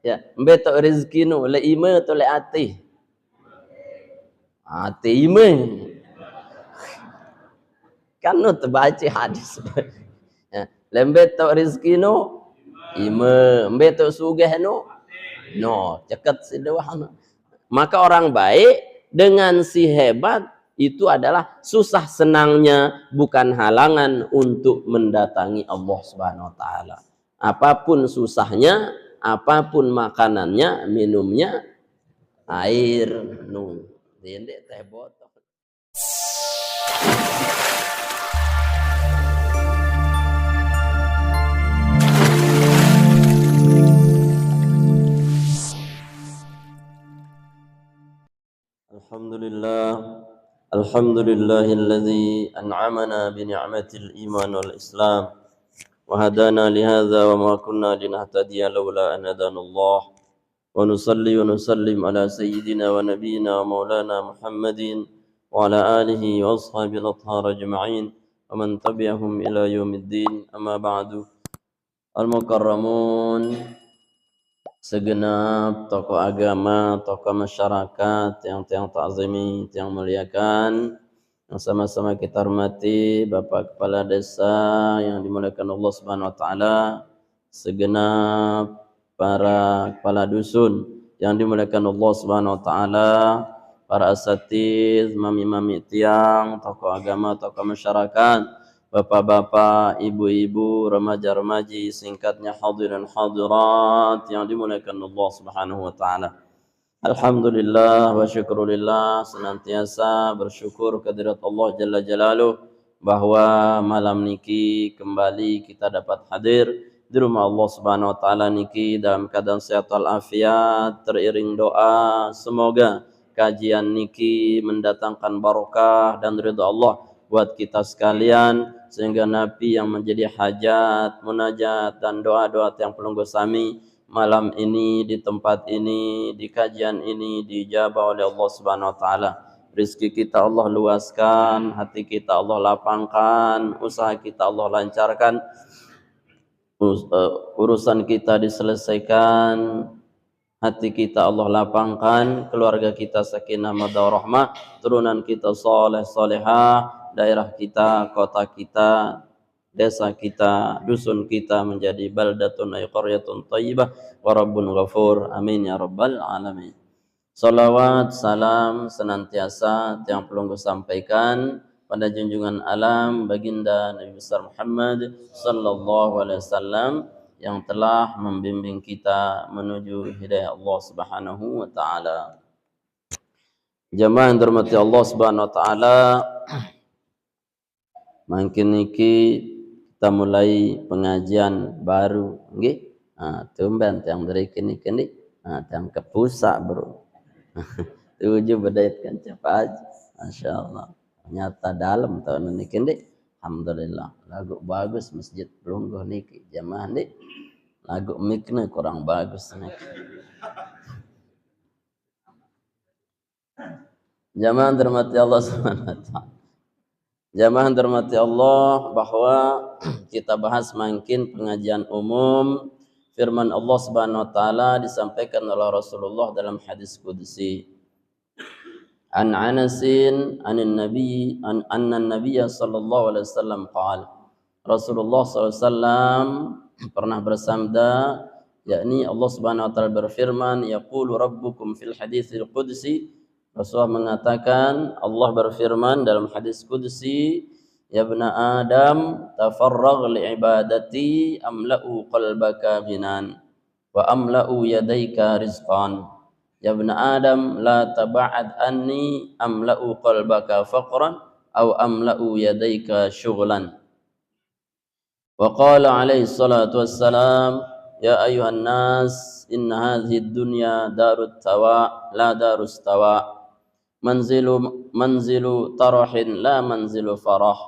Ya, betok rezeki nu le ime tu le ati. Ati ime. Kan nu terbaca hadis. Ya, lembe tok rezeki nu ime, betok sugih nu no, ceket si dewahna. Maka orang baik dengan si hebat itu adalah susah senangnya bukan halangan untuk mendatangi Allah Subhanahu wa taala. Apapun susahnya, apapun makanannya, minumnya air nu. Dendek teh botol. Alhamdulillahilladzi an'amana bi ni'matil iman wal islam wa hadana li hadza wa ma kunna linahtadiya laula an hadanallah wa nusalli wa nusallim ala sayyidina wa nabiyyina wa maulana Muhammadin wa ala alihi wa ashabihi al-athhar ajma'in wa man tabi'ahum ila yaumiddin amma ba'du. Al-mukarramun, segenap tokoh agama, tokoh masyarakat yang ta'zimi, yang muliakan, yang sama-sama kita hormati Bapak Kepala Desa yang dimuliakan Allah Subhanahu wa taala, segenap para kepala dusun yang dimuliakan Allah Subhanahu wa taala, para asatiz, mami-mami tiang, tokoh agama, tokoh masyarakat, bapak-bapak, ibu-ibu, remaja-remaji, singkatnya hadirin hadirat yang dimuliakan Allah Subhanahu wa taala. Alhamdulillah wa syukurillah, senantiasa bersyukur kehadirat Allah Jalla Jalaluh bahwa malam niki kembali kita dapat hadir di rumah Allah Subhanahu wa taala niki dalam keadaan sehat walafiat, teriring doa semoga kajian niki mendatangkan barokah dan ridha Allah buat kita sekalian, sehingga Nabi yang menjadi hajat, munajat dan doa-doa yang pelunggu sami malam ini, di tempat ini, di kajian ini dijabah oleh Allah Subhanahu wa taala. Rizki kita Allah luaskan, hati kita Allah lapangkan, usaha kita Allah lancarkan, urusan kita diselesaikan, hati kita Allah lapangkan, keluarga kita sakinah mawaddah rahmah, turunan kita saleh salehah, daerah kita, kota kita, desa kita, dusun kita menjadi baldatun ay qaryatun thayyibah wa rabbun ghafur. Amin ya rabbal alamin. Salawat salam senantiasa yang perlu sampaikan pada junjungan alam baginda Nabi besar Muhammad sallallahu alaihi wasallam yang telah membimbing kita menuju hidayah Allah Subhanahu wa taala. Jamaah yang dirahmati Allah Subhanahu wa taala, makin niki kita mulai pengajian baru nggih. Tumben yang dari kini-kini yang kepusak bro. Tujuh bedait kan cepat aja. Masya Allah. Ternyata dalam tahun ini kini. Alhamdulillah. Lagu bagus masjid Pelungguh niki. Jamaah nih. Lagu mikna kurang bagus niki. Jamaah dirahmati Allah Subhanahu wa taala. Jamaah dirahmati Allah, bahwa kita bahas makin pengajian umum firman Allah Subhanahu wa taala disampaikan oleh Rasulullah dalam hadis qudsi. An Anasin anin Nabi anna Nabiyya sallallahu alaihi wasallam qala. Rasulullah sallallahu alaihi wasallam pernah bersabda, yakni Allah Subhanahu wa taala berfirman, yaqulu rabbukum fil haditsil qudsi. Rasulullah mengatakan, Allah berfirman dalam hadis qudsi, ya ibna Adam, tafarragh li ibadati amla'u qalbaka ghinan wa amla'u yadayka rizqan. Ya ibna Adam, la taba'ad anni amla'u qalbaka faqran aw amla'u yadayka syughlan. Wa qala alaihi salatu wassalam, ya ayuhan nas, inna hadhihi dunya darut tawa la darus tawa. Manzilu tarahin la manzilu farah.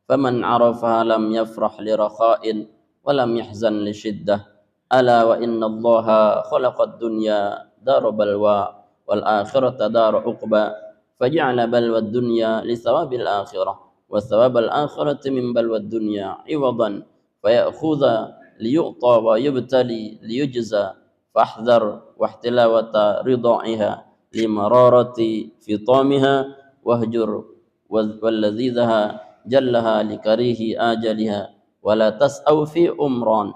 Faman arafaha lam yafrah li rakha'in wa lam yahzan li shiddah. Ala wa inna Allaha khalaqad dunya daru balwa wal akhirata daru uqba. Faja'ala balwa dunya li thawabil akhirah wa thawabal akhirati min balwa dunya iwadan. Fayakhudha liyu'ta wa yubtali liyujza. fahdhar wahtilawata ridaiha limararati fitamiha wahjur walladhidaha jallaha likarihi ajaliha wala tas'aw fi umrani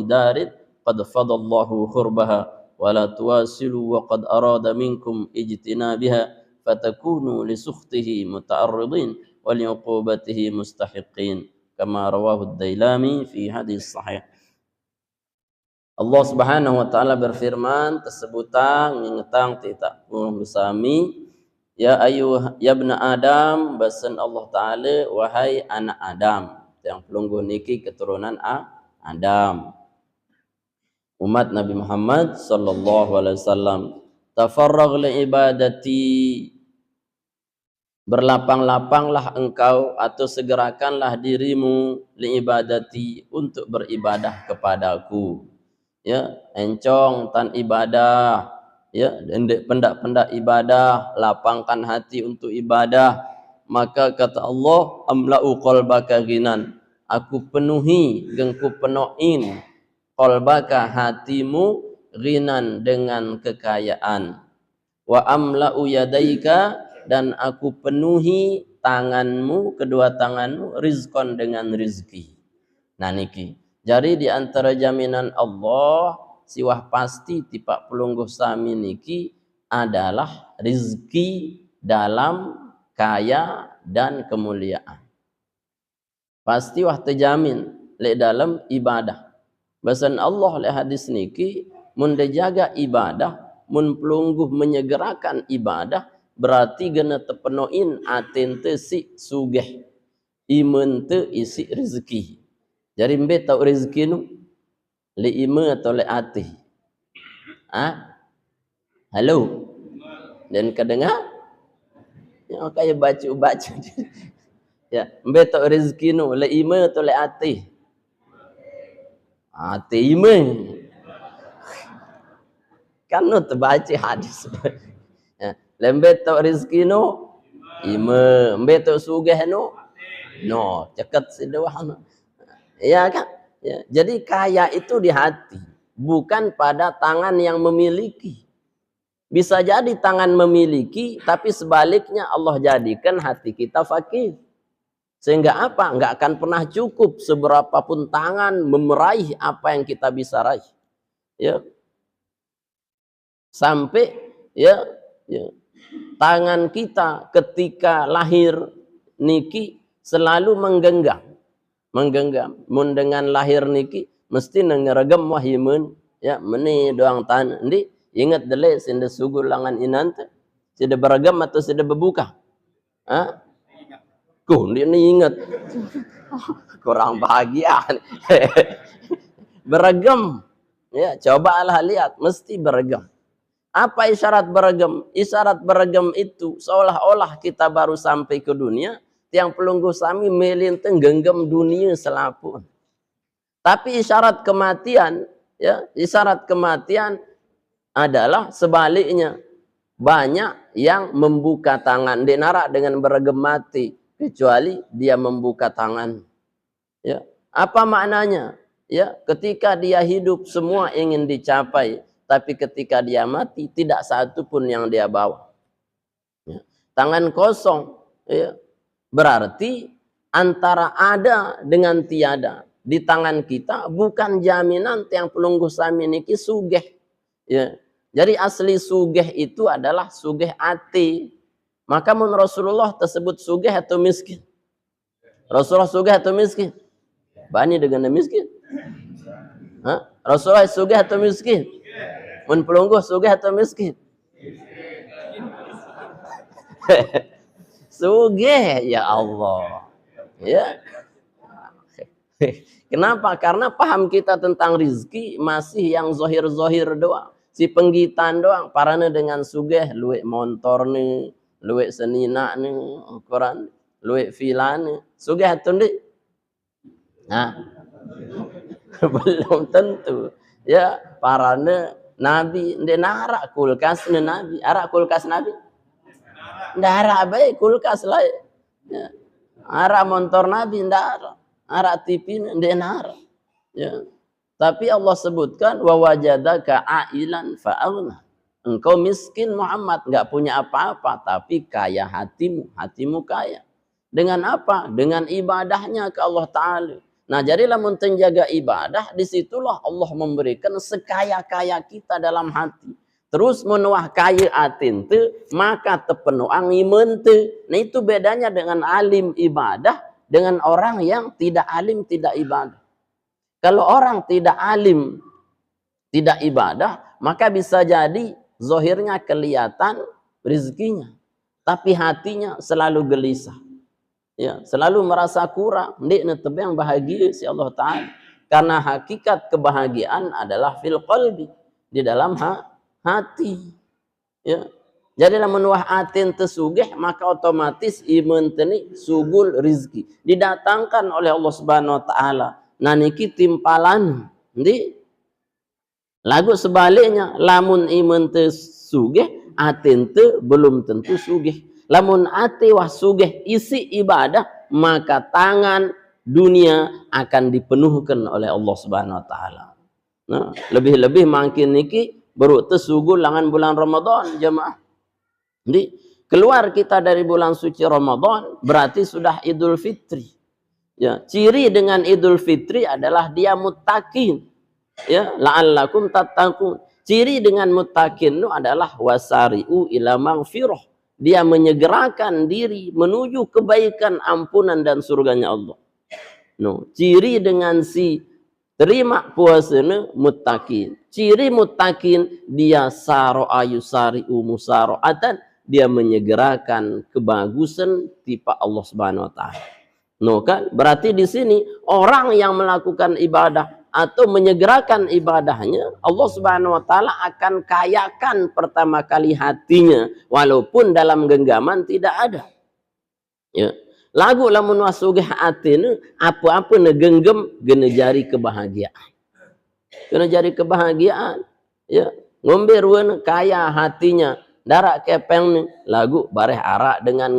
darid qad fadallahu khurbaha wala tuwasilu wa qad arada minkum ijtinabiha fatakunu lisukhtihi muta'arridin wa li'uqubatihi mustahiqin kama rawahu ad-Dailami fi hadis sahih. Allah Subhanahu wa taala berfirman tersebutang ngingetang tidak bersami ya ibna Adam basan Allah taala wahai anak Adam yang pelungguh niki keturunan Adam umat Nabi Muhammad sallallahu alaihi wasallam tafarragh li ibadati berlapang-lapanglah engkau atau segerakanlah dirimu li ibadati untuk beribadah kepadaku ya encong tan ibadah ya pendak-pendak ibadah lapangkan hati untuk ibadah maka kata Allah amla'u qalbaka ghinan aku penuhi gengku penuhin qalbaka hatimu ghinan dengan kekayaan wa amla'u yadaika dan aku penuhi tanganmu kedua tanganmu rizqan dengan rizki. Nah niki jadi di antara jaminan Allah siwah pasti tipak pelungguh sami niki adalah rizki dalam kaya dan kemuliaan. Pasti wah terjamin le dalam ibadah. Bahasan Allah le hadis niki mun jaga ibadah, mun pelungguh menyegerakan ibadah berarti gena terpenuhin aten te si sugih. Iman te isi rezeki. Jadi mbe tahu rezeki nu le ima atau le ati. Halo. Dan kedengar? Ya kayak baca. Ya, mbe tahu rezeki nu le ima atau le ati. Ati ima. Kan nu terbaca hadis. Ya, lembe tahu rezeki nu ima, mbe tahu sugih nu no, cekat sidawah. Ya kan? Ya. Jadi kaya itu di hati, bukan pada tangan yang memiliki. Bisa jadi tangan memiliki, tapi sebaliknya Allah jadikan hati kita fakir. Sehingga apa? Enggak akan pernah cukup seberapapun tangan meraih apa yang kita bisa raih. Ya. Sampai ya tangan kita ketika lahir niki selalu menggenggam. Mun dengan lahir niki mesti ngeregem wahimun ya meni doang tan ndi ingat dele sinde sugul langan inante sinde beragam atau sinde berbuka ku ni ingat kurang bahagia beragam ya cobalah lihat mesti beragam apa isyarat beragam isyarat beragam itu seolah-olah kita baru sampai ke dunia yang pelungguh sami melinteng genggam dunia selapun. Tapi isyarat kematian, ya, isyarat kematian adalah sebaliknya. Banyak yang membuka tangan di narak dengan beragam mati, kecuali dia membuka tangan. Ya, apa maknanya? Ya, ketika dia hidup semua ingin dicapai, tapi ketika dia mati tidak satu pun yang dia bawa. Ya, tangan kosong, ya. Berarti antara ada dengan tiada di tangan kita bukan jaminan yang pelungguh sami niki sugih. Ya. Jadi asli sugih itu adalah sugih ati. Maka menurut Rasulullah tersebut sugih atau miskin? Rasulullah sugih atau miskin? Bani dengan miskin? Rasulullah sugih atau miskin? Mun pelungguh sugih atau miskin? Sugih ya Allah. Ya. Kenapa? Karena paham kita tentang rizki masih yang zohir-zohir doang. Si penggitan doang. Parana dengan sugih luwek motor ni, luwek senina ni, ukuran, luwek villa ni. Sugih atau ndik? Belum tentu. Ya, parana Nabi ndik narak kulkas ni Nabi. Arak kulkas Nabi? Ndak baik kulkas lah. Ya. Arak motor Nabi ndak arak TV ndak arak. Ya. Tapi Allah sebutkan wa wajadaka ailan fa'aghna. Engkau miskin Muhammad, enggak punya apa-apa, tapi kaya hatimu, hatimu kaya. Dengan apa? Dengan ibadahnya ke Allah Ta'ala. Nah, jadi lamun tenjaga ibadah, disitulah Allah memberikan sekaya-kaya kita dalam hati. Terus menuah kaya atin tu, maka tepenuang iman tu. Nah, itu bedanya dengan alim ibadah, dengan orang yang tidak alim, tidak ibadah. Kalau orang tidak alim, tidak ibadah, maka bisa jadi zahirnya kelihatan rezekinya, tapi hatinya selalu gelisah. Ya, selalu merasa kurang. Ndik yang bahagia si Allah Ta'ala. Karena hakikat kebahagiaan adalah fil qalbi, di dalam hati. Ya. Jadi menuah atin tesugih, maka otomatis iman teni sugul rizki. Didatangkan oleh Allah Subhanahu wa Ta'ala. Nah niki timpalan. Ndi lagu sebaliknya, lamun iman te sugih, atin te belum tentu sugih. Lamun ati wah sugih isi ibadah, maka tangan dunia akan dipenuhkan oleh Allah Subhanahu wa Ta'ala. Nah, lebih-lebih makin niki baru tesugul langan bulan Ramadan jemaah. Jadi keluar kita dari bulan suci Ramadan berarti sudah Idul Fitri. Ya, ciri dengan Idul Fitri adalah dia muttaqin. Ya, la'allakum tattaqun. Ciri dengan muttaqin itu adalah wasari'u ila maghfirah. Dia menyegerakan diri menuju kebaikan, ampunan dan surganya Allah. No, ciri dengan si terima puasanya muttaqin. Ciri muttaqin dia sara'a yusari'u musara'atan, dia menyegerakan kebagusan tipe Allah Subhanahu wa Ta'ala. No kan? Berarti di sini orang yang melakukan ibadah atau menyegerakan ibadahnya, Allah Subhanahu wa Ta'ala akan kayakan pertama kali hatinya, walaupun dalam genggaman tidak ada. Ya. Lagu lamun wasugih hati apa-apa negenggam gena jari kebahagiaan. Gena jari kebahagiaan. Ya, ngombe ruan kaya hatinya, darak kepeng lagu bareh arak dengan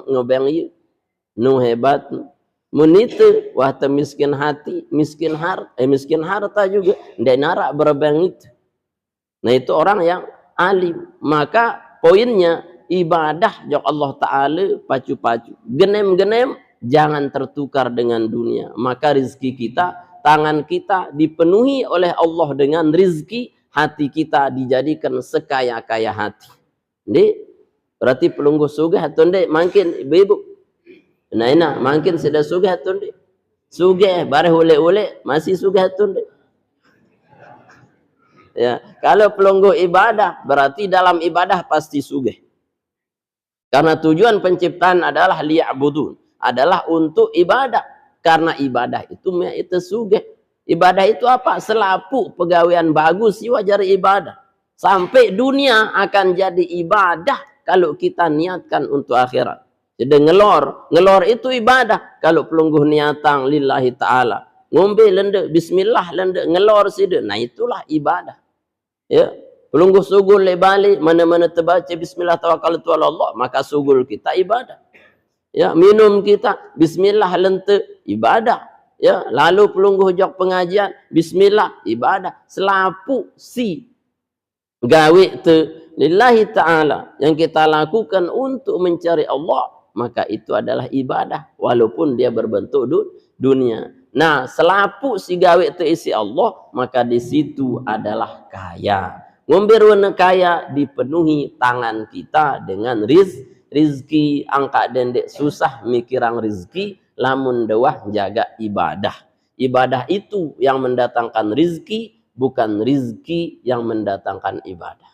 ngebeng ieu. Nu hebat. Munitu wah miskin hati, miskin harta juga ndek narak berebeng itu. Nah, itu orang yang alim. Maka poinnya ibadah jok Allah Ta'ala pacu-pacu. Genem-genem jangan tertukar dengan dunia. Maka rizki kita, tangan kita dipenuhi oleh Allah dengan rizki, hati kita dijadikan sekaya-kaya hati. Ini berarti pelungguh sugih atau ndek makin ibu-ibu. Nah, makin sudah sugih atau ndek? Sugih, bareh ule-ule masih sugih atau ndek? Ya, kalau pelungguh ibadah berarti dalam ibadah pasti sugih. Karena tujuan penciptaan adalah liya'budun, adalah untuk ibadah. Karena ibadah itu sugih. Ibadah itu apa? Selapu pegawaian bagus si wajar ibadah. Sampai dunia akan jadi ibadah kalau kita niatkan untuk akhirat. Jadi ngelor itu ibadah. Kalau pelungguh niatang lillahi ta'ala. Ngombe lende, bismillah lende, ngelor sida. Nah itulah ibadah. Ya, pelungguh sugul lebali, mana-mana terbaca bismillah tawakkaltu ala Allah, maka sugul kita ibadah. Ya, minum kita bismillah lente, ibadah. Ya, lalu pelungguh jok pengajian, bismillah, ibadah. Selapu si gawe te lillahi ta'ala yang kita lakukan untuk mencari Allah, maka itu adalah ibadah walaupun dia berbentuk dunia. Nah, selapu si gawe te isi Allah, maka di situ adalah kaya. Ngomberwana kaya dipenuhi tangan kita dengan rizki, angka dendek susah mikirang rizki, lamun dewah jaga ibadah. Ibadah itu yang mendatangkan rizki, bukan rizki yang mendatangkan ibadah.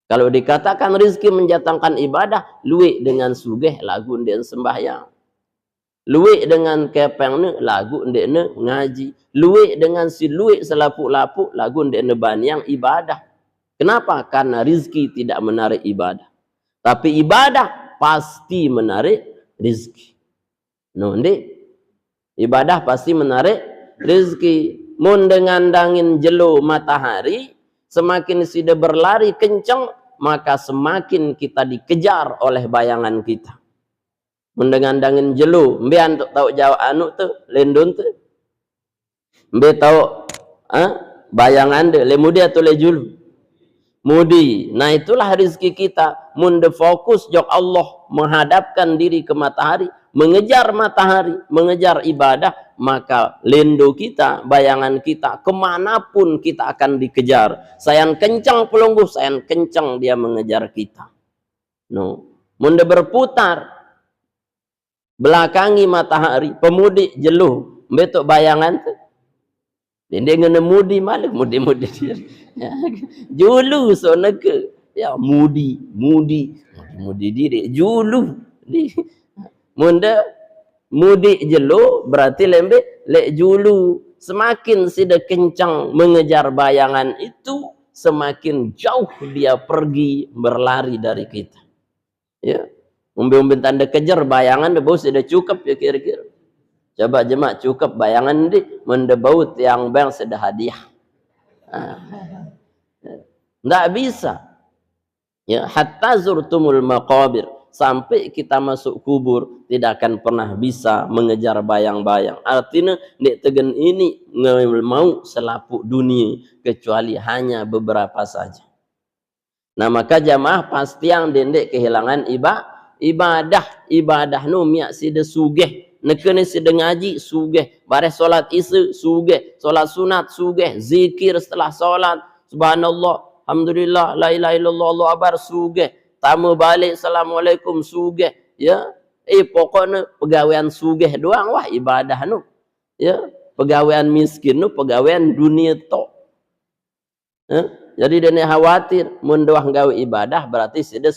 Kalau dikatakan rizki mendatangkan ibadah, luwe dengan sugih lagu ndek sembahyang. Luwe dengan kepeng lagu ndek ngaji. Luwe dengan si luwe selapuk-lapuk lagu ndek baniang ibadah. Kenapa? Karena rizki tidak menarik ibadah. Tapi ibadah pasti menarik rizki. No, ndek. Ibadah pasti menarik rizki. Mun dengan dangin jelo matahari, semakin sida berlari kencang, maka semakin kita dikejar oleh bayangan kita. Mendengan dangin jelu, mbe antuk tahu jawab anu tu, lendun tu. Mbe tahu bayangan de le mudi atau le julu mudi. Nah itulah rezeki kita, munde fokus jok Allah, menghadapkan diri ke matahari, mengejar matahari, mengejar ibadah, maka lendo kita, bayangan kita, kemanapun kita akan dikejar. Sayan kencang pelungguh, sayan kencang dia mengejar kita. No, munde berputar, belakangi matahari, pemudik jeluh, betok bayangan tu. Dia ngena mudi malu, mudi dia. Ya, julu so neke. Ya, mudi diri. Julu. Munda mudi jelu berarti lembe lek julu. Semakin sida kencang mengejar bayangan itu, semakin jauh dia pergi berlari dari kita. Ya. Umbe-umbe tanda kejar bayangan debau sudah cukup ya kira-kira. Coba jemaah cukup bayangan di mendebaut yang bang sudah hadiah. Nggak bisa. Ya, hatta zurtumul maqabir, sampai kita masuk kubur tidak akan pernah bisa mengejar bayang-bayang. Artinya nek tegen ini mau selapuk dunia kecuali hanya beberapa saja. Nah maka jamaah pasti yang dendek kehilangan ibadah nu miak sida sugeh. Nekene sedang ngaji sugeh, bare solat isu sugeh, solat sunat sugeh, zikir setelah solat, subhanallah, alhamdulillah, la ilaha illallah, Allahu akbar sugeh, tamu balik assalamualaikum sugeh, ya. Pokoknya pegawaian sugeh doang wah ibadah nu. Ya, pegawaian miskin nu pegawaian dunia tok. Jadi dia khawatir mun doang gawe ibadah berarti sudah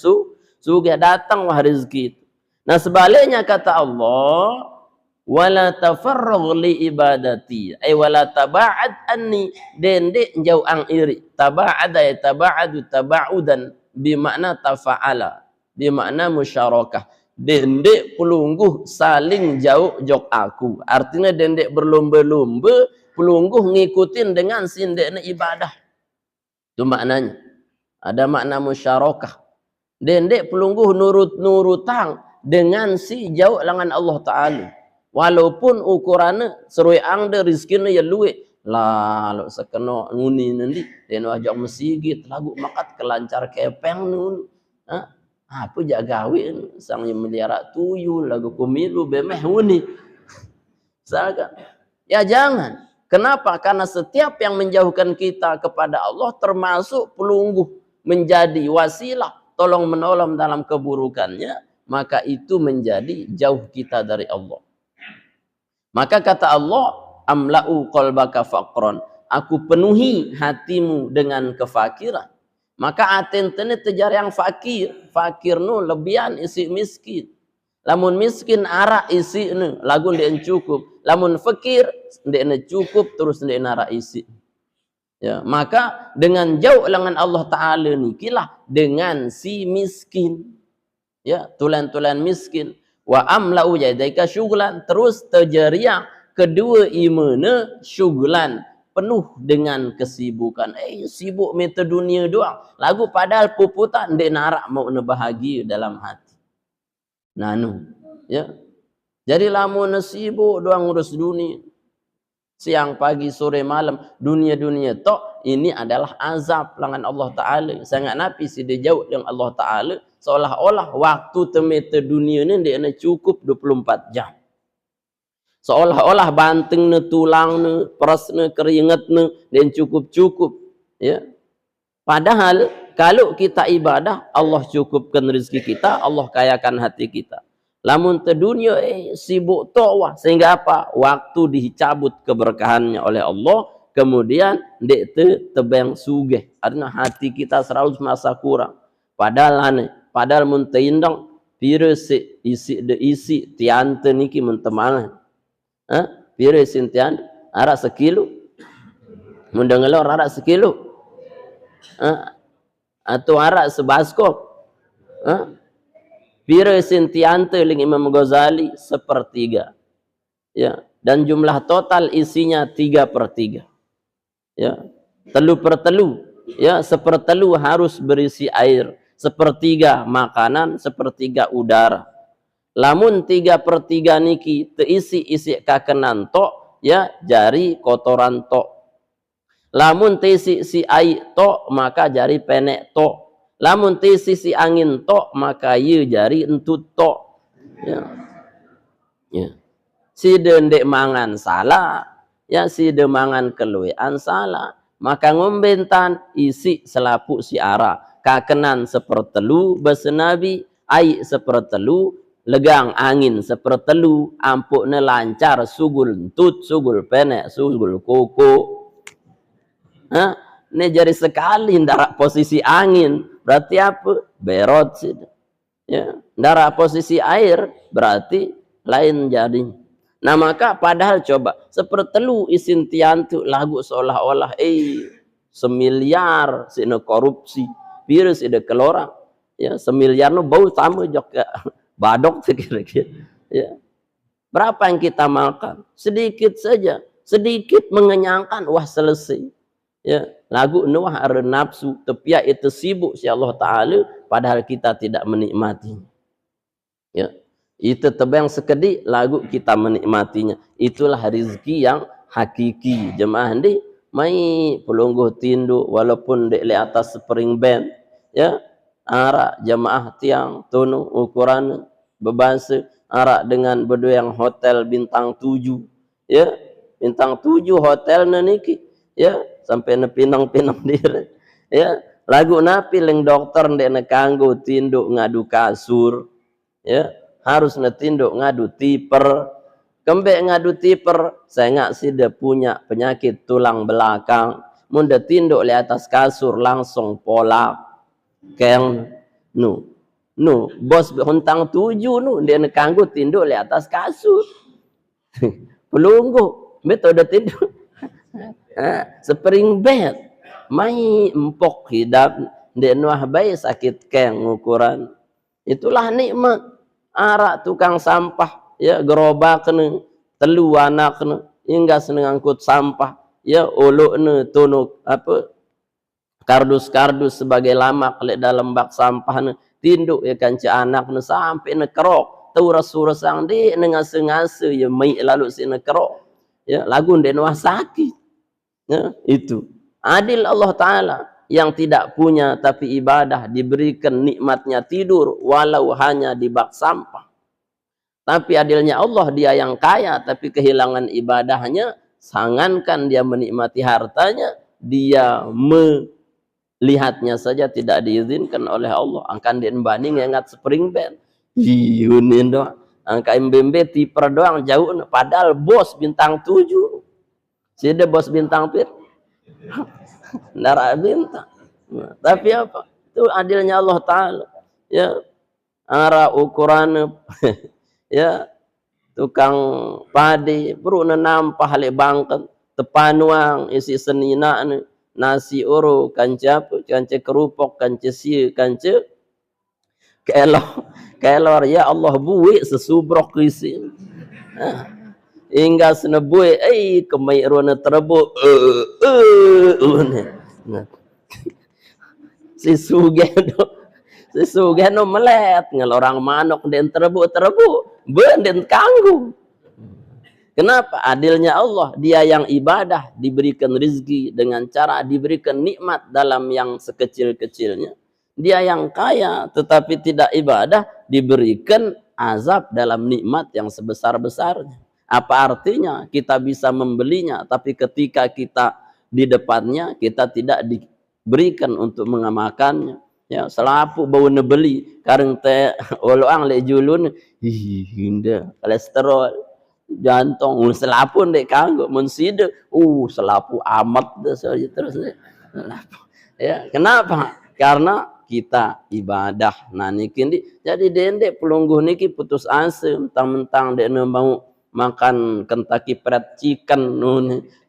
sugeh datang wah rezeki. Nah sebaliknya kata Allah, wala tafarragh li ibadati ay wala taba'ad anni, dendek jauh ang iri. Taba'ada ya taba'adu taba'udan bimakna tafa'ala, bimakna musyarakah. Dendek pelungguh saling jauh jok aku, artinya dendek berlomba-lomba pelungguh ngikutin dengan sindekna ibadah. Itu maknanya, ada makna musyarakah. Dendek pelungguh nurut-nurutang dengan si jauh langan Allah Ta'ala. Walaupun ukurannya seruai angde rizkinya ya luwe. Lalu sekeno nguni nanti dan wajak masjid lagu makat kelancar kepeng nun. Apa jagawin sang yang melihara tuyul lagu kumilu bemeh nguni. Saga. Ya jangan. Kenapa? Karena setiap yang menjauhkan kita kepada Allah termasuk pelungguh menjadi wasilah tolong menolong dalam keburukannya, maka itu menjadi jauh kita dari Allah. Maka kata Allah, amla'u qalbaka faqran, aku penuhi hatimu dengan kefakiran. Maka atentene tejar yang fakir, fakir nu lebihan isi miskin. Lamun miskin arak isi nu, lagu ndek cukup. Lamun fakir ndek cukup terus ndek arak isi. Ya, maka dengan jauh lengan Allah Ta'ala nikilah dengan si miskin. Ya, tulan-tulan miskin. Wa amla'u yadaika syughlan, terus terjeriang kedua imana syughlan, penuh dengan kesibukan. Sibuk meta dunia doang. Lagu padahal puputan ndek narak mau bahagia dalam hati. Nanu, ya. Jadi lamun sibuk doang ngurus dunia. Siang, pagi, sore, malam, dunia-dunia tok, ini adalah azab langan Allah Ta'ala. Sangat napi si dia jauh dengan Allah Ta'ala, seolah-olah waktu temete dunia ni dia cukup 24 jam. Seolah-olah banting ne, tulang ne, peras ne, keringat ne, dia cukup-cukup. Ya. Padahal kalau kita ibadah, Allah cukupkan rezeki kita, Allah kayakan hati kita. Lamun te dunia sibuk to'wah, sehingga apa? Waktu dicabut keberkahannya oleh Allah, kemudian dek tebang sugeh. Artinya hati kita selalu masa kurang. Padahal mun teindang pire isi tiante niki mun temangan. Pire sin tiante arak sekilo. Mun dengelor arak sekilo. Atau arak sebaskop. Pira sintiante ling Imam Ghazali 1/3. Ya, dan jumlah total isinya 3/3. Ya, telu per telu. Ya, 1/3 harus berisi air, 1/3 makanan, 1/3 udara. Lamun 3/3 niki teisi isi kakenan tok, ya jari kotoran tok. Lamun tisi si ai tok maka jari penek tok. Lamun tisi si angin tok maka ye jari entut tok. Ya. Ya. Si dendek mangan salah, ya si de mangan keluean salah. Maka ngombentan isi selapuk si ara. Kakenan sepertelu besenabi, ai sepertelu, legang angin sepertelu, ampukne lancar sugul entut, sugul penek, sugul koko. Hah? Ini jari sekali ndarak posisi angin, berarti apa? Berot sih. Ya, ndarak posisi air berarti lain jadi. Nah maka padahal coba sepertelu isin tiantu lagu seolah-olah semiliar sini korupsi virus ide kelora ya semiliar no bau sama juga badok kira-kira ya. Berapa yang kita makan? Sedikit saja, sedikit mengenyangkan, wah selesai. Ya, lagu nuah are nafsu, tapi itu sibuk si Allah Ta'ala, padahal kita tidak menikmatinya. Ya, itu tebang sekedi, lagu kita menikmatinya. Itulah rezeki yang hakiki. Jemaah di mai pelungguh tindu, walaupun di atas spring band, ya, arak jemaah tiang tunu ukuran bebasa arak dengan berdua yang hotel bintang 7, ya, bintang 7 hotel niki, ya, sampai nepinang-pinang diri, ya, lagu napi leng dokter ndek kanggo tinduk ngadu kasur, ya, harus netinduk ngadu tiper, kembek ngadu tiper, saya nggak sih dia punya penyakit tulang belakang, munda tinduk di atas kasur langsung pola, keng, bos hontang 7 dia nekanggu tinduk di atas kasur, pelunggu, metode tinduk. Spring bed mai empok hidup ndek nuah bayi sakit keng ukuran. Itulah nikmat arak tukang sampah ya gerobakne telu anakne hingga seneng angkut sampah ya ulukne tunuk apa kardus-kardus sebagai lamak lek dalam bak sampahne tinduk ya kanci anakne sampai ne kerok tu rasul-rasang di ngase-ngase ya mai lalu sine kerok ya lagu ndek nuah sakit. Ya, itu adil Allah Ta'ala yang tidak punya tapi ibadah diberikan nikmatnya tidur walau hanya di bak sampah. Tapi adilnya Allah dia yang kaya tapi kehilangan ibadahnya, sangankan dia menikmati hartanya, dia melihatnya saja tidak diizinkan oleh Allah. Angkan dia banding ingat spring band hiunin doang, angka MBB tiper doang jauh, padahal bos bintang 7. Sudah bos bintang pir, darah bintang. Tapi apa? Itu adilnya Allah Ta'ala. Ya, arah ukuran, ya, tukang padi, perlu nampah le bangkat, tepanuang isi senina nasi uru, kance kerupuk, kance siu, kance kelor, ya Allah buik sesubrok isi. Hingga senebui kemai rona terebu si sugeno melet ngel orang manok den terebu benden kanggu. Kenapa? Adilnya Allah, dia yang ibadah diberikan rezeki dengan cara diberikan nikmat dalam yang sekecil-kecilnya, dia yang kaya tetapi tidak ibadah diberikan azab dalam nikmat yang sebesar-besarnya. Apa artinya kita bisa membelinya tapi ketika kita di depannya kita tidak diberikan untuk mengamalkannya, ya selapu bau nebeli kareng teh oloang le julun hinda kolesterol jantung selapun dek kanggo mun side selapu amat terus ya kenapa? Karena kita ibadah. Nah niki jadi dendek pelungguh niki putus asa mentang-mentang dek mau makan Kentucky Fried Chicken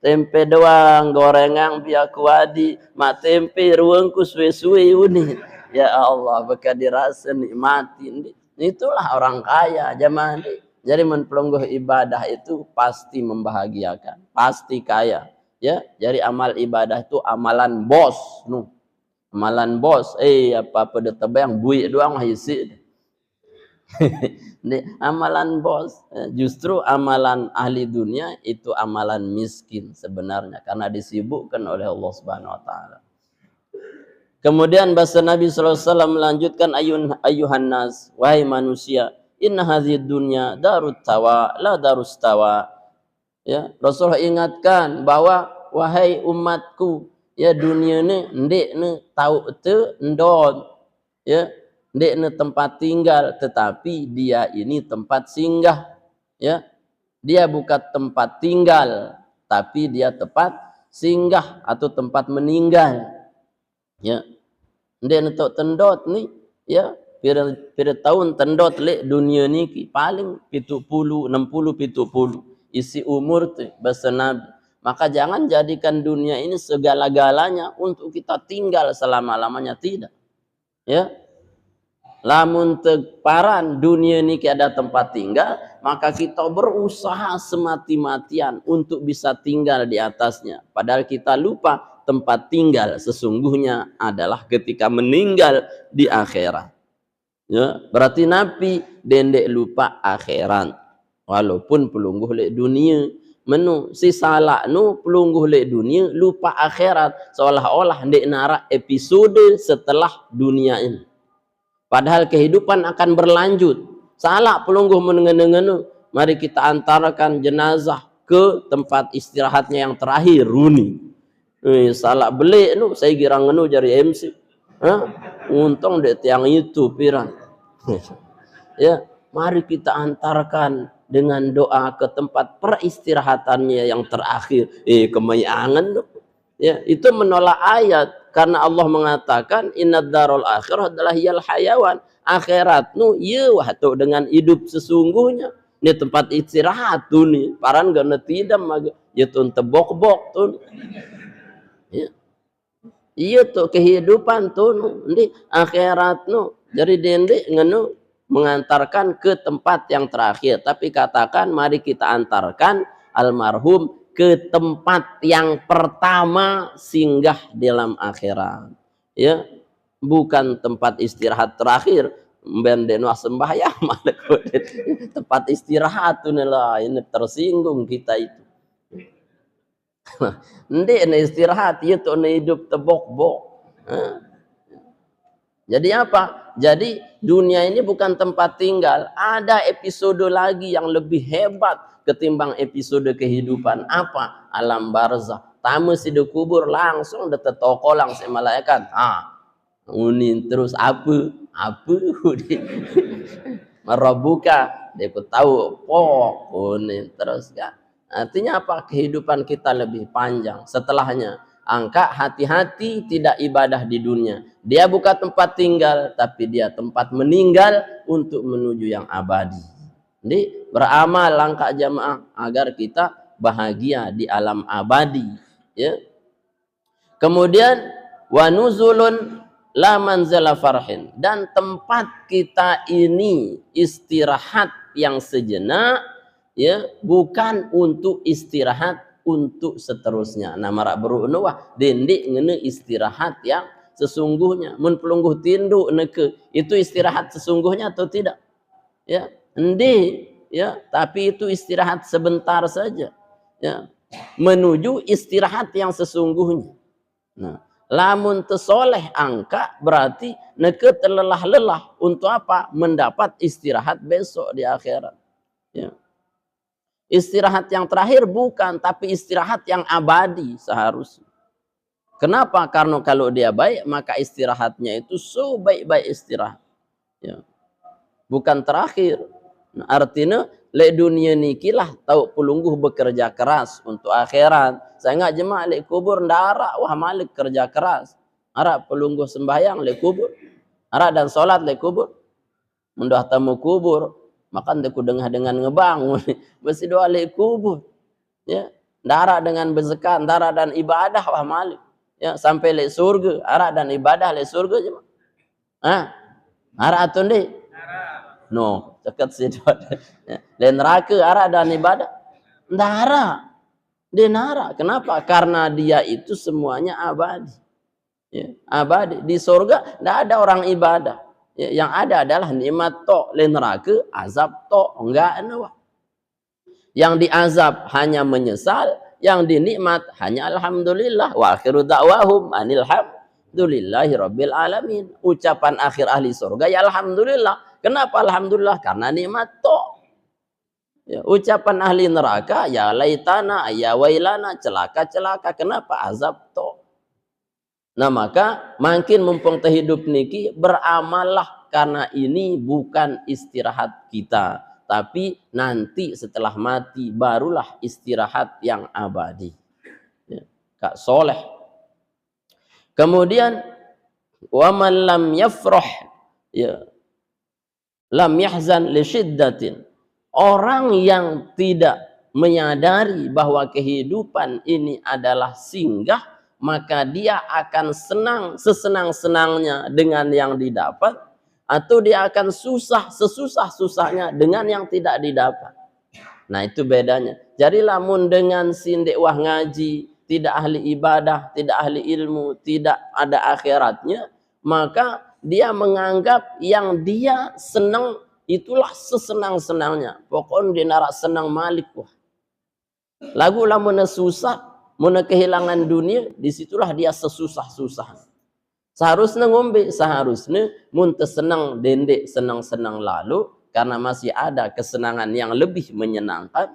tempe doang gorengan biak kuadi mak tempe ruangku suwe-suwe uni ya Allah beka dirasa nikmatin. Itulah orang kaya zaman ini. Jadi pelungguh ibadah itu pasti membahagiakan, pasti kaya ya. Jadi amal ibadah itu amalan bos amalan bos apa-apa de tebang buik doang isi Amalan bos, justru amalan ahli dunia itu amalan miskin sebenarnya karena disibukkan oleh Allah Subhanahu wa taala. Kemudian bahasa Nabi SAW melanjutkan ayuhan nas, wahai manusia, inna hadhihi dunya darut tawa la darus tawa. Ya, Rasulullah ingatkan bahwa wahai umatku, ya dunia ni ndik ni tahu te ndon, ya ndik ni tempat tinggal, tetapi dia ini tempat singgah, ya dia bukan tempat tinggal tapi dia tempat singgah atau tempat meninggal, ya ndik ni tok tendot ni, ya pira tahun tendot lek dunia ni paling 70 60 70 isi umur tu bahasa Nabi. Maka jangan jadikan dunia ini segala-galanya untuk kita tinggal selama-lamanya, tidak. Ya. Lamun teparan dunia ini ada tempat tinggal, maka kita berusaha semati-matian untuk bisa tinggal di atasnya. Padahal kita lupa tempat tinggal sesungguhnya adalah ketika meninggal di akhirat. Ya, berarti Nabi dendek lupa akhirat. Walaupun pelungguh lek dunia, menu si salah nu pelungguh lek dunia lupa akhirat, seolah-olah ndek narak episode setelah dunia ini. Padahal kehidupan akan berlanjut. Salah pelungguh menengenu, mari kita antarkan jenazah ke tempat istirahatnya yang terakhir runi. Salah belik nu saya kira ngenu jari MC. Untung dek tiang itu pirang. Ya, mari kita antarkan dengan doa ke tempat peristirahatannya yang terakhir. Kemayangan tuh. Ya, itu menolak ayat karena Allah mengatakan innad darul akhirah adalah hiyal hayawan. Akhirat nu ieu wahtu dengan hidup sesungguhnya. Ini tempat istirahat tuh nih. Paran gana tidak mag ya tun tebok-bok tuh. Ya. Iya tuh kehidupan tuh ini akhirat nu. Jadi dendek ngenu mengantarkan ke tempat yang terakhir, tapi katakan mari kita antarkan almarhum ke tempat yang pertama singgah dalam akhirat, ya bukan tempat istirahat terakhir benden sembahyang malah tempat istirahat tuh lah ini tersinggung kita itu. Ndek istirahat itu hidup tebok-bok. Jadi apa? Jadi dunia ini bukan tempat tinggal. Ada episode lagi yang lebih hebat ketimbang episode kehidupan. Apa? Alam barzah. Tamu si kubur langsung detetoko langsung malaikat. Unin terus apa? Marabuka. Dia tahu unin terus kan. Artinya apa? Kehidupan kita lebih panjang. Setelahnya angka hati-hati tidak ibadah di dunia. Dia bukan tempat tinggal, tapi dia tempat meninggal untuk menuju yang abadi. Jadi beramal langkah jamaah agar kita bahagia di alam abadi. Ya. Kemudian wa nuzulun la manzala farhin, dan tempat kita ini istirahat yang sejenak, ya bukan untuk istirahat untuk seterusnya. Nah marak berunuh dendik ngene istirahat yang sesungguhnya. Mun pelungguh tindu neke itu istirahat sesungguhnya atau tidak? Ya, endi ya, tapi itu istirahat sebentar saja. Ya, menuju istirahat yang sesungguhnya. Nah, lamun tesoleh angka berarti neke terlelah-lelah untuk apa? Mendapat istirahat besok di akhirat. Ya. Istirahat yang terakhir bukan, tapi istirahat yang abadi seharusnya. Kenapa? Karena kalau dia baik, maka istirahatnya itu sebaik-baik istirahat. Ya. Bukan terakhir. Nah, artinya, le dunia nikilah tahu pelungguh bekerja keras untuk akhirat. Saya nggak jemaah le kubur, ndarak wah malik kerja keras. Arak pelungguh sembahyang le kubur. Arak dan sholat le kubur. Mendoa tamu kubur. Makan deku dengah dengan ngebangun. Mesti doa le kubur. Ya. Ndarak dengan berzakat, ndarak dan ibadah wah malik. Ya, sampai le surga, arak dan ibadah le surga je. Arak atau ndek? No, dekat situ. Ya. Le neraka arak dan ibadah? Ndara. Dia nara. Kenapa? Karena dia itu semuanya abadi. Ya, abadi. Di surga enggak ada orang ibadah. Ya, yang ada adalah nikmat tok, le neraka azab tok, enggak wah. Yang diazab hanya menyesal, yang dinikmat hanya alhamdulillah. Wa akhiru da'wahum anil hamdulillahi rabbil alamin. Ucapan akhir ahli surga ya alhamdulillah. Kenapa alhamdulillah? Karena nikmat tok. Ya, ucapan ahli neraka ya laitana ya wailana, celaka-celaka. Kenapa? Azab tok. Nah maka makin mumpung terhidup niki beramallah, karena ini bukan istirahat kita, tapi nanti setelah mati barulah istirahat yang abadi. Ya, Kak Soleh. Kemudian wa man lam yafrah ya lam yahzan li syiddatin. Orang yang tidak menyadari bahwa kehidupan ini adalah singgah, maka dia akan senang sesenang-senangnya dengan yang didapat, atau dia akan susah sesusah-susahnya dengan yang tidak didapat. Nah itu bedanya. Jadi lamun dengan sindek wah ngaji, tidak ahli ibadah, tidak ahli ilmu, tidak ada akhiratnya, maka dia menganggap yang dia senang itulah sesenang-senangnya. Pokoknya dia narak senang malik wah. Lagu lamun susah, mun kehilangan dunia, disitulah dia sesusah-susah. Seharusnya ngombe, seharusnya mun senang dendek senang-senang lalu, karena masih ada kesenangan yang lebih menyenangkan.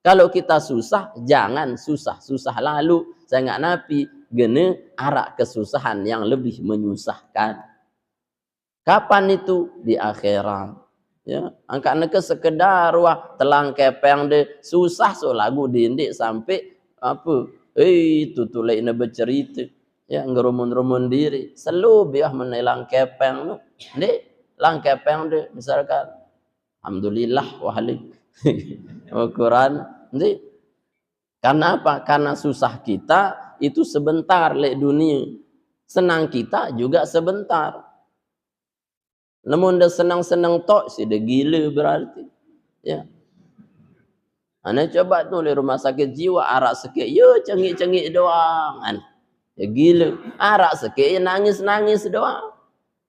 Kalau kita susah, jangan susah-susah lalu. Saya nggak napi, gene arak kesusahan yang lebih menyusahkan. Kapan itu? Di akhirat. Ya, angkat neke sekedar wah telang kepeng de susah so lagu dindek sampai apa tutulai ne bercerita ya ngerumun-rumun diri selalu biah menelang kepeng nu de lang kepeng de misalkan alhamdulillah wahalik Al-Quran de karena apa? Karena susah kita itu sebentar le dunia, senang kita juga sebentar. Namun dah senang-senang tok si dah gila berarti. Ya. Ana coba tu di rumah sakit jiwa arak sikit, yo cengik-cengik doang. Ya gila. Arak sikit ya nangis-nangis doang.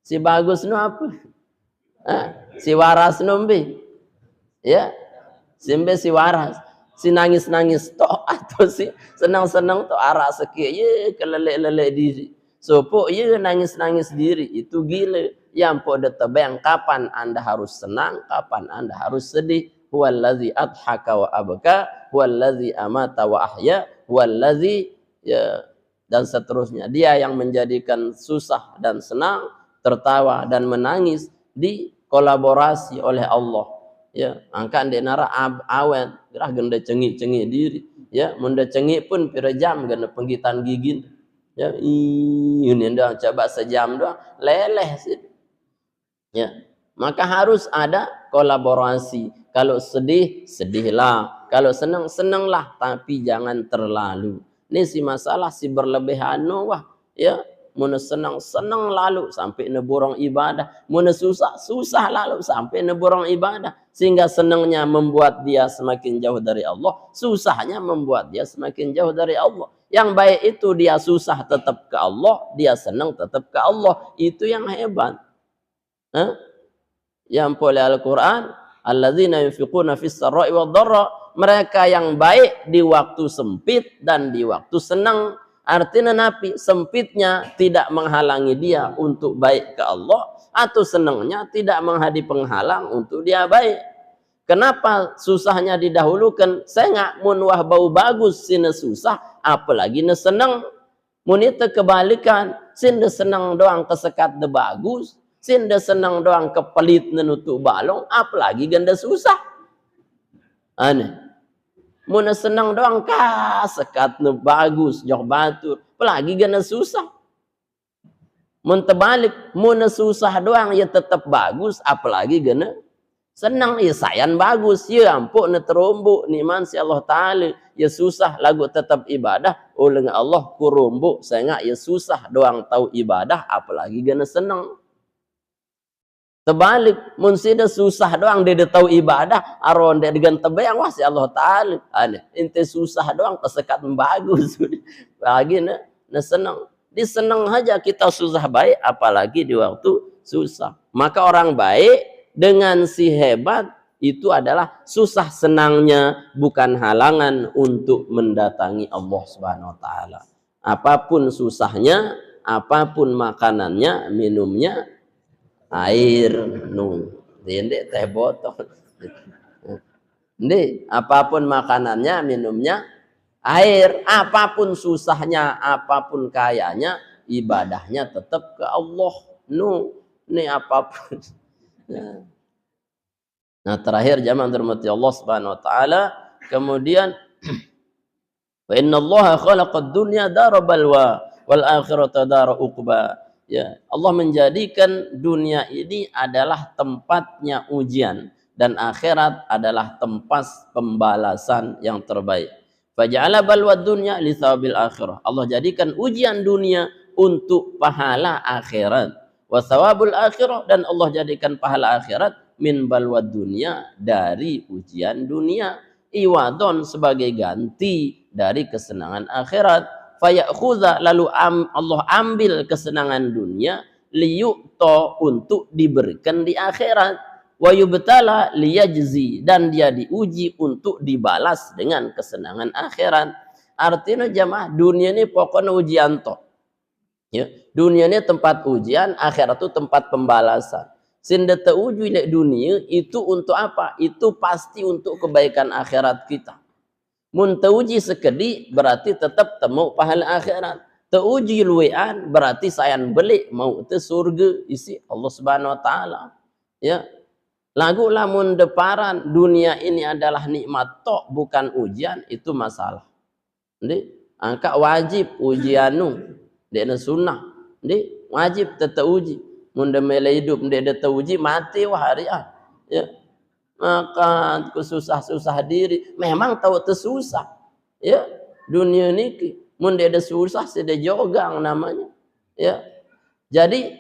Si bagus nu apa? Si waras nu mbe. Ya. Si waras. Si nangis-nangis tok atau si senang-senang tok arak sikit, ye kelelek-lelek diri. Sopok ye nangis-nangis diri itu gila. Yang pada tebang kapan Anda harus senang, kapan Anda harus sedih. Huwallazi adhaka wa abka, huwallazi amata wa ahya, huwallazi ya, dan seterusnya. Dia yang menjadikan susah dan senang, tertawa dan menangis dikolaborasi oleh Allah. Ya, angkat dia nara awet, gerah genda cengik-cengik diri. Ya, munda cengik pun pira jam genda penggitan gigi. Ya, ini dah coba sejam doang, leleh sih. Ya, maka harus ada kolaborasi. Kalau sedih, sedihlah. Kalau senang, senanglah. Tapi jangan terlalu. Ini si masalah si berlebihan wah. Ya, mana senang, senang lalu sampai neborong ibadah. Mana susah, susah lalu sampai neborong ibadah. Sehingga senangnya membuat dia semakin jauh dari Allah. Susahnya membuat dia semakin jauh dari Allah. Yang baik itu dia susah tetap ke Allah. Dia senang tetap ke Allah. Itu yang hebat. Yang oleh Al-Quran, alladzina yunfiquna fis sarra'i wad dharra, mereka yang baik di waktu sempit dan di waktu senang. Artinya napi sempitnya tidak menghalangi dia untuk baik ke Allah, atau senangnya tidak menjadi penghalang untuk dia baik. Kenapa susahnya didahulukan? Saya nggak mun wah bau bagus sini susah, apalagi ne senang. Mun itu kebalikan, sini senang doang kesekat de bagus. Sinda senang doang kepelit nenutu balong, apalagi ganda susah. Aneh. Muna senang doang sekat nu bagus, jauh batur, apalagi ganda susah. Mun terbalik, muna susah doang ya tetap bagus, apalagi ganda senang ya sayan bagus, ya ampun ne terumbu niman si Allah Ta'ala, ya susah lagu tetap ibadah, oleh Allah kurumbu, saya nggak ya susah doang tahu ibadah, apalagi ganda senang. Terbalik, mun sida susah doang dia tahu ibadah, aron dia dengan tebang wah si Allah Ta'ala. Ente susah doang kesekat bagus. Lagi ne senang. Di senang aja kita susah baik, apalagi di waktu susah. Maka orang baik dengan si hebat itu adalah susah senangnya bukan halangan untuk mendatangi Allah Subhanahu wa taala. Apapun susahnya, apapun makanannya, minumnya air ndek teh botol. Ndek, apapun makanannya, minumnya air, apapun susahnya, apapun kayanya, ibadahnya tetap ke Allah. Ini apapun. Nah, terakhir jamaah dirahmati Allah Subhanahu wa taala, kemudian wa innallaha khalaqad dunya dara balwa wal akhirata dara uqba. Ya, Allah menjadikan dunia ini adalah tempatnya ujian dan akhirat adalah tempat pembalasan yang terbaik. Faja'ala balwa dunya li thawabil akhirah. Allah jadikan ujian dunia untuk pahala akhirat. Wa thawabul akhirah, dan Allah jadikan pahala akhirat min balwa dunia, dari ujian dunia. Iwadon, sebagai ganti dari kesenangan akhirat. Fayakhudha, lalu Allah ambil kesenangan dunia, liyu'ta, untuk diberikan di akhirat. Wa yubtala liyajzi, dan dia diuji untuk dibalas dengan kesenangan akhirat. Artinya jamaah, dunia ini pokoknya ujian toh. Ya, dunia ini tempat ujian, akhirat itu tempat pembalasan. Sehingga uji di dunia itu untuk apa? Itu pasti untuk kebaikan akhirat kita. Mun teuji sekedi berarti tetap temu pahala akhirat. Teuji luwean berarti sayan beli mau te surga isi Allah Subhanahu wa taala. Ya. Lagu lamun deparan dunia ini adalah nikmat tok bukan ujian, itu masalah. Ndi angka wajib ujianu dena sunnah. Ndi wajib tetap uji. Mun demele hidup ndek teuji mati wah harian. Ya. Maka kesusah-susah diri memang tahu tersusah, ya dunia ini mun dia ada susah sudah jogang namanya, ya. Jadi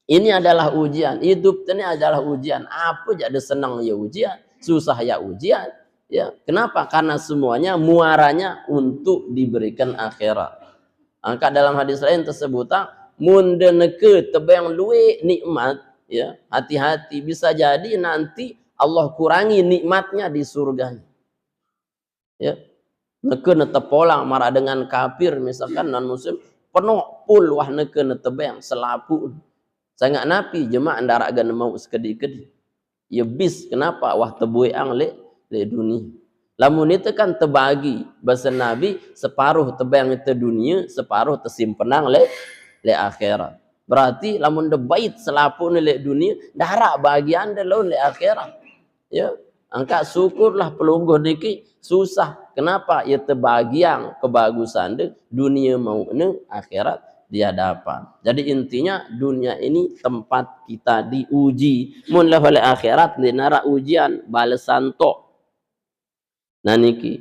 ini adalah ujian, hidup ini adalah ujian. Apa jadi senang ya ujian, susah ya ujian, ya. Kenapa? Karena semuanya muaranya untuk diberikan akhirat. Angka dalam hadis lain tersebut, mun deneke tebang luwe nikmat, ya hati-hati, bisa jadi nanti Allah kurangi nikmatnya di surganya. Ya. Neke netepolang marah dengan kafir misalkan non muslim penuh pul wah neke netebeng selapu. Saya nggak napi jemaah andara gan mau sekedi-kedi. Ya bis kenapa wah tebueang le dunia. Lamun itu kan tebagi bahasa Nabi separuh tebang itu dunia, separuh tersimpenang le akhirat. Berarti lamun debait selapu le dunia, darah bagian de le akhirat. Ya, angka syukurlah pelungguh niki susah. Kenapa? Ya tebagian kebagusan deh dunia mau ne akhirat di hadapan. Jadi intinya dunia ini tempat kita diuji. Mun lah oleh akhirat di nara ujian balesan tok. Nah niki.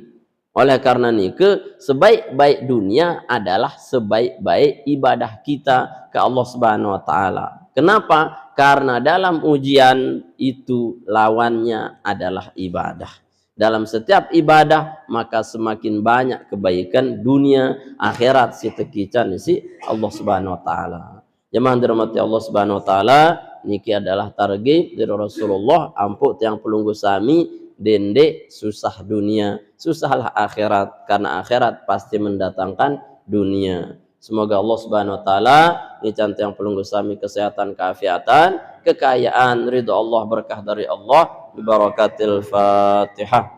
Oleh karena niki sebaik-baik dunia adalah sebaik-baik ibadah kita ke Allah Subhanahu wa taala. Kenapa? Karena dalam ujian itu lawannya adalah ibadah. Dalam setiap ibadah maka semakin banyak kebaikan dunia akhirat sitekican si Allah Subhanahu wa taala. Jemaah dirahmati Allah Subhanahu wa taala, niki adalah targhib dari Rasulullah ampun yang pelunggu sami dende susah dunia, susahlah akhirat, karena akhirat pasti mendatangkan dunia. Semoga Allah Subhanahu wa taala ngican yang pelunggu sami kesehatan, keafiatan, kekayaan, ridho Allah, berkah dari Allah, bi barakatil Fatihah.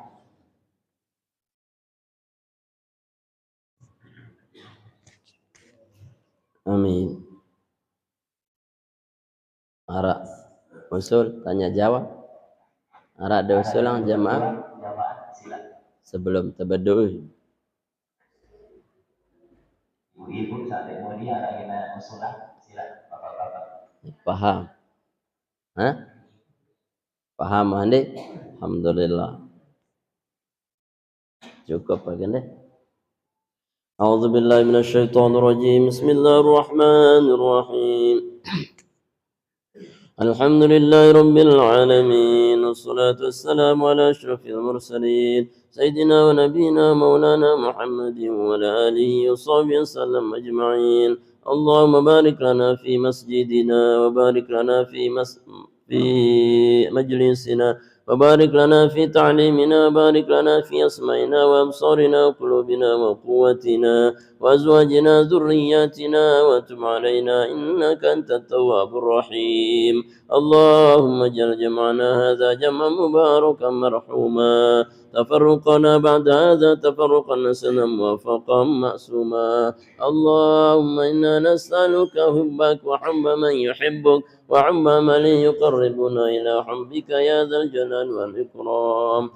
Amin. Ara usul tanya jawab. Ara ada usul yang jamaah sebelum tabaddul. Ibu sampai mau dia ada gimana usulah sila bapak-bapak. Paham? Hah? Paham ande? Alhamdulillah. Cukup bagian deh. A'udzu billahi minasyaitonir rajim. Bismillahirrahmanirrahim. Alhamdulillahi rabbil alamin. Wassalatu wassalamu ala asyrafil mursalin. Sayyidina wa nabiyina maulana Muhammadin wa ala alihi wa sahbihi wasallam ajma'in. اللهم بارك لنا في مسجدنا وبارك لنا في مجلسنا وبارك لنا في تعليمنا وبارك لنا في أسماعنا وأبصارنا وقلوبنا وقوتنا وأزواجنا ذرياتنا وتب علينا إنك أنت التواب الرحيم اللهم اجعل جمعنا هذا جمعا مباركا مرحوما تفرقنا بعد هذا تفرقا حسنا موفقا معصوما اللهم إنا نسألك حبك وحب من يحبك وحب من يقربنا إلى حبك يا ذا الجلال والإكرام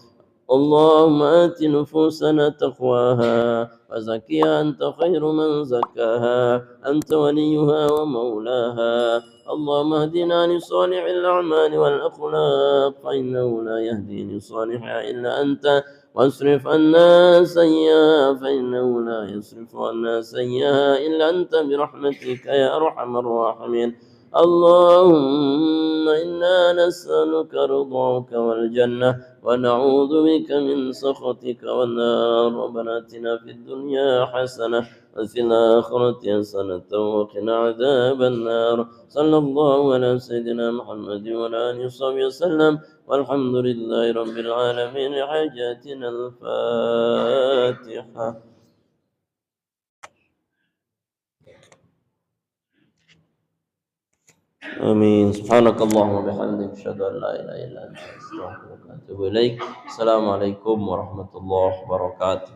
اللهم آت نفوسنا تقواها وزكيها أنت خير من زكاها أنت وليها ومولاها اللهم اهدنا لصالح الأعمال والأخلاق فإنه لا يهدي لصالحها إلا أنت واصرف عنا سيئها فإنه لا يصرف عنا سيئها إلا أنت برحمتك يا أرحم الراحمين اللهم إنا نسألك رضاك والجنة ونعوذ بك من سخطك والنار ربنا آتنا في الدنيا حسنة وفي الآخرة حسنة وقنا عذاب النار صلى الله على سيدنا محمد وعلى آله وصحبه وسلم والحمد لله رب العالمين حاجاتنا الفاتحة آمين سبحانك اللهم وبحمدك أشهد أن لا إله إلا أنت أستغفرك وأتوب إليك السلام عليكم ورحمة الله وبركاته